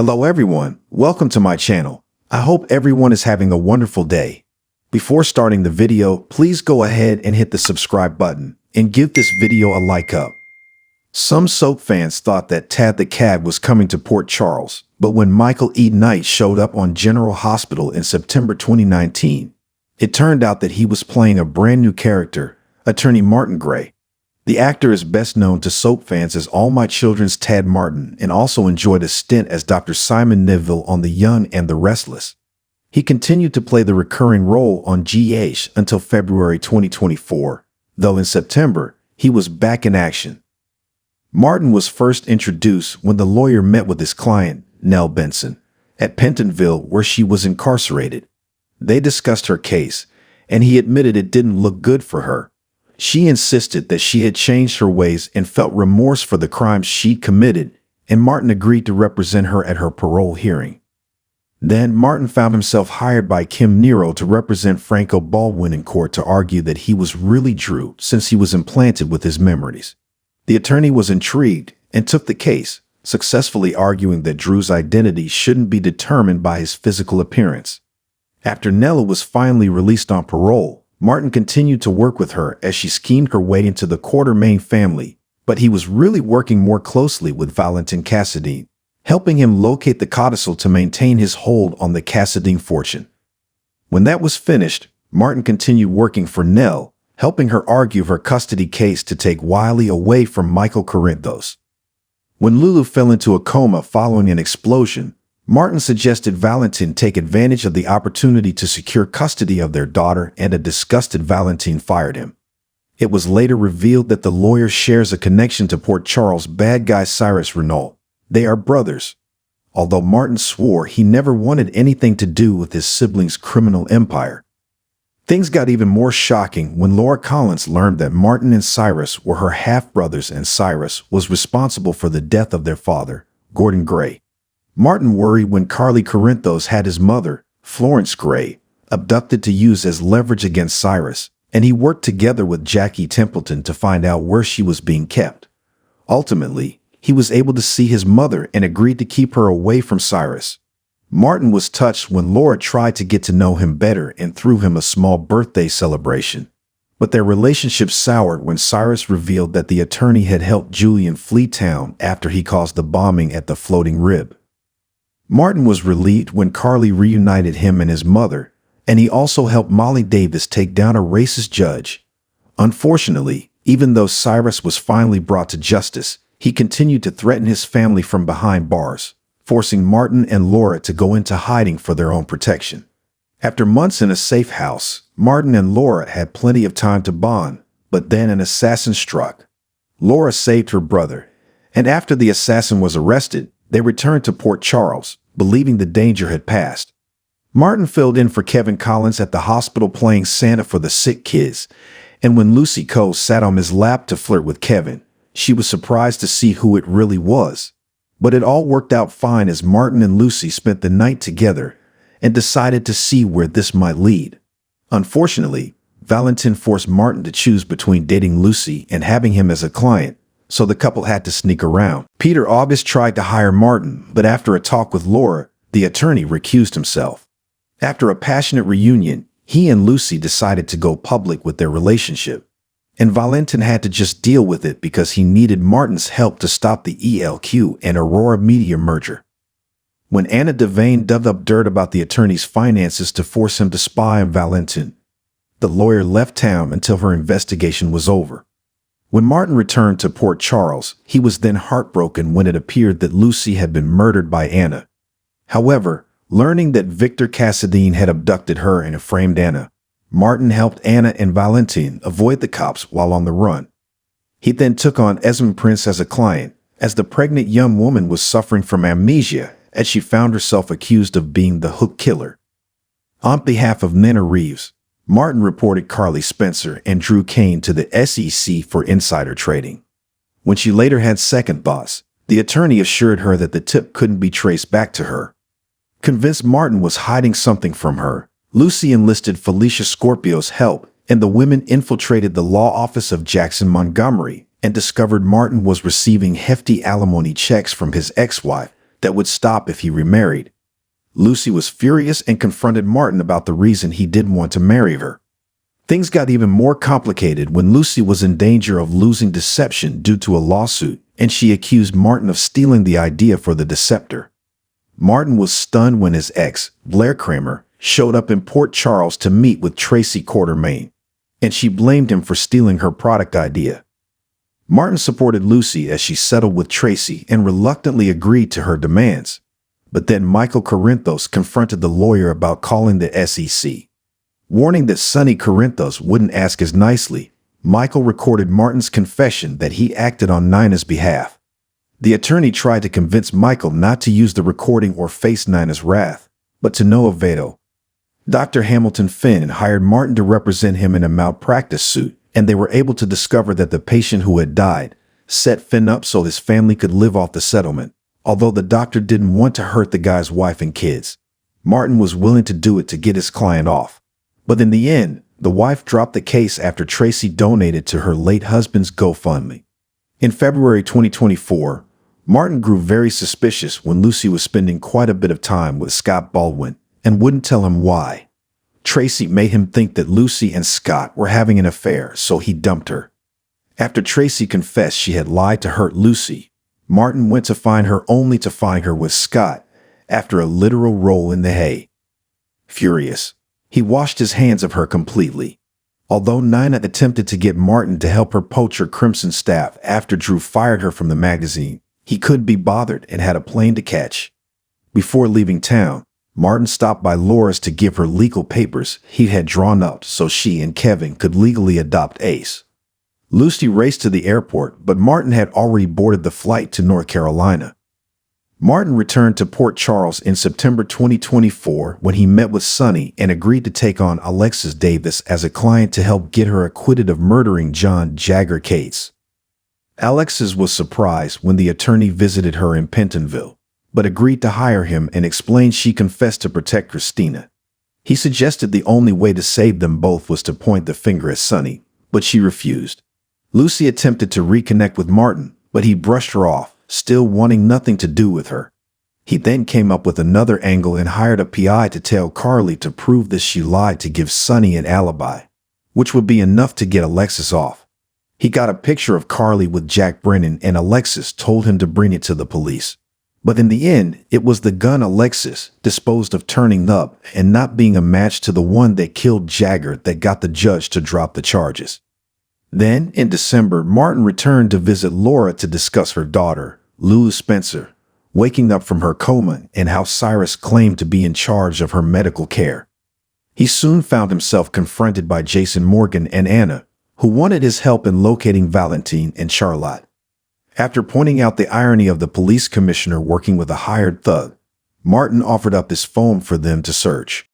Hello everyone, welcome to my channel. I hope everyone is having a wonderful day. Before starting the video, please go ahead and hit the subscribe button and give this video a like up. Some soap fans thought that Tad the Cad was coming to Port Charles, but when Michael E. Knight showed up on General Hospital in September 2019, it turned out that he was playing a brand new character, Attorney Martin Gray. The actor is best known to soap fans as All My Children's Tad Martin and also enjoyed a stint as Dr. Simon Neville on The Young and the Restless. He continued to play the recurring role on GH until February 2024, though in September, he was back in action. Martin was first introduced when the lawyer met with his client, Nell Benson, at Pentonville where she was incarcerated. They discussed her case, and he admitted it didn't look good for her. She insisted that she had changed her ways and felt remorse for the crimes she'd committed, and Martin agreed to represent her at her parole hearing. Then Martin found himself hired by Kim Nero to represent Franco Baldwin in court to argue that he was really Drew since he was implanted with his memories. The attorney was intrigued and took the case, successfully arguing that Drew's identity shouldn't be determined by his physical appearance. After Nella was finally released on parole, Martin continued to work with her as she schemed her way into the Quartermaine family, but he was really working more closely with Valentin Cassadine, helping him locate the codicil to maintain his hold on the Cassadine fortune. When that was finished, Martin continued working for Nell, helping her argue her custody case to take Wiley away from Michael Corinthos. When Lulu fell into a coma following an explosion, Martin suggested Valentin take advantage of the opportunity to secure custody of their daughter, and a disgusted Valentin fired him. It was later revealed that the lawyer shares a connection to Port Charles bad guy Cyrus Renault. They are brothers. Although Martin swore he never wanted anything to do with his siblings' criminal empire. Things got even more shocking when Laura Collins learned that Martin and Cyrus were her half-brothers and Cyrus was responsible for the death of their father, Gordon Gray. Martin worried when Carly Corinthos had his mother, Florence Gray, abducted to use as leverage against Cyrus, and he worked together with Jackie Templeton to find out where she was being kept. Ultimately, he was able to see his mother and agreed to keep her away from Cyrus. Martin was touched when Laura tried to get to know him better and threw him a small birthday celebration. But their relationship soured when Cyrus revealed that the attorney had helped Julian flee town after he caused the bombing at the Floating Rib. Martin was relieved when Carly reunited him and his mother, and he also helped Molly Davis take down a racist judge. Unfortunately, even though Cyrus was finally brought to justice, he continued to threaten his family from behind bars, forcing Martin and Laura to go into hiding for their own protection. After months in a safe house, Martin and Laura had plenty of time to bond, but then an assassin struck. Laura saved her brother, and after the assassin was arrested, they returned to Port Charles, believing the danger had passed. Martin filled in for Kevin Collins at the hospital playing Santa for the sick kids, and when Lucy Coe sat on his lap to flirt with Kevin, she was surprised to see who it really was. But it all worked out fine as Martin and Lucy spent the night together and decided to see where this might lead. Unfortunately, Valentin forced Martin to choose between dating Lucy and having him as a client, so the couple had to sneak around. Peter August tried to hire Martin, but after a talk with Laura, the attorney recused himself. After a passionate reunion, he and Lucy decided to go public with their relationship, and Valentin had to just deal with it because he needed Martin's help to stop the ELQ and Aurora Media merger. When Anna Devane dug up dirt about the attorney's finances to force him to spy on Valentin, the lawyer left town until her investigation was over. When Martin returned to Port Charles, he was then heartbroken when it appeared that Lucy had been murdered by Anna. However, learning that Victor Cassadine had abducted her and framed Anna, Martin helped Anna and Valentin avoid the cops while on the run. He then took on Esmond Prince as a client, as the pregnant young woman was suffering from amnesia as she found herself accused of being the Hook killer. On behalf of Nina Reeves, Martin reported Carly Spencer and Drew Kane to the SEC for insider trading. When she later had second thoughts, the attorney assured her that the tip couldn't be traced back to her. Convinced Martin was hiding something from her, Lucy enlisted Felicia Scorpio's help, and the women infiltrated the law office of Jackson Montgomery and discovered Martin was receiving hefty alimony checks from his ex-wife, that would stop if he remarried. Lucy was furious and confronted Martin about the reason he didn't want to marry her. Things got even more complicated when Lucy was in danger of losing Deception due to a lawsuit, and she accused Martin of stealing the idea for the Deceptor. Martin was stunned when his ex, Blair Kramer, showed up in Port Charles to meet with Tracy Quartermain, and she blamed him for stealing her product idea. Martin supported Lucy as she settled with Tracy and reluctantly agreed to her demands. But then Michael Corinthos confronted the lawyer about calling the SEC. Warning that Sonny Corinthos wouldn't ask as nicely, Michael recorded Martin's confession that he acted on Nina's behalf. The attorney tried to convince Michael not to use the recording or face Nina's wrath, but to no avail. Dr. Hamilton Finn hired Martin to represent him in a malpractice suit, and they were able to discover that the patient who had died set Finn up so his family could live off the settlement. Although the doctor didn't want to hurt the guy's wife and kids, Martin was willing to do it to get his client off. But in the end, the wife dropped the case after Tracy donated to her late husband's GoFundMe. In February 2024, Martin grew very suspicious when Lucy was spending quite a bit of time with Scott Baldwin and wouldn't tell him why. Tracy made him think that Lucy and Scott were having an affair, so he dumped her. After Tracy confessed she had lied to hurt Lucy, Martin went to find her only to find her with Scott after a literal roll in the hay. Furious, he washed his hands of her completely. Although Nina attempted to get Martin to help her poach her Crimson staff after Drew fired her from the magazine, he couldn't be bothered and had a plane to catch. Before leaving town, Martin stopped by Laura's to give her legal papers he had drawn up so she and Kevin could legally adopt Ace. Lucy raced to the airport, but Martin had already boarded the flight to North Carolina. Martin returned to Port Charles in September 2024 when he met with Sonny and agreed to take on Alexis Davis as a client to help get her acquitted of murdering John Jagger Cates. Alexis was surprised when the attorney visited her in Pentonville, but agreed to hire him and explained she confessed to protect Christina. He suggested the only way to save them both was to point the finger at Sonny, but she refused. Lucy attempted to reconnect with Martin, but he brushed her off, still wanting nothing to do with her. He then came up with another angle and hired a PI to tell Carly to prove that she lied to give Sonny an alibi, which would be enough to get Alexis off. He got a picture of Carly with Jack Brennan and Alexis told him to bring it to the police. But in the end, it was the gun Alexis disposed of turning up and not being a match to the one that killed Jagger that got the judge to drop the charges. Then, in December, Martin returned to visit Laura to discuss her daughter, Lulu Spencer, waking up from her coma and how Cyrus claimed to be in charge of her medical care. He soon found himself confronted by Jason Morgan and Anna, who wanted his help in locating Valentine and Charlotte. After pointing out the irony of the police commissioner working with a hired thug, Martin offered up his phone for them to search.